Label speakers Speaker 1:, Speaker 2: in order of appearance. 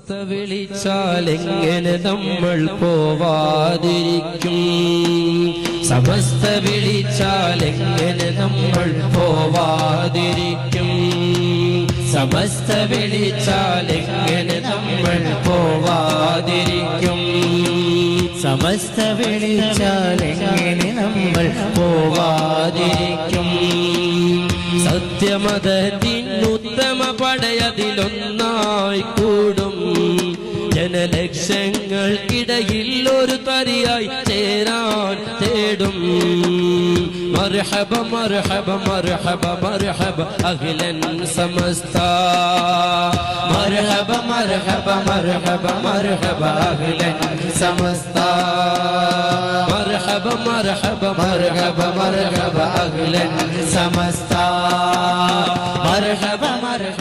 Speaker 1: സമസ്ത വിളിച്ചാലെങ്ങനെ നമ്മൾ പോവാതിരിക്കും? സമസ്ത വിളിച്ചാലെങ്ങനെ നമ്മൾ പോവാതിരിക്കും? സമസ്ത വിളിച്ചാലെങ്ങനെ നമ്മൾ പോവാതിരിക്കും? സമസ്ത വിളിച്ചാലെങ്ങനെ നമ്മൾ പോവാതിരിക്കും? സത്യമതത്തിനുത്തമ പടയതിലൊന്നായി കൂടും ജനലക്ഷങ്ങൾക്കിടയിൽ ഒരു തരിയായി ചേരാൻ തേടും. മർഹബ മർഹബ മർഹബ മർഹബ അഖിലൻ സമസ്ത. മർഹബ മർഹബ മർഹബ മർഹബ അഖിലൻ സമസ്ത. മർഹബ മർഹബ മർഹബ മർഹബ അഖിലൻ സമസ്ത. മർഹബ മർഹബ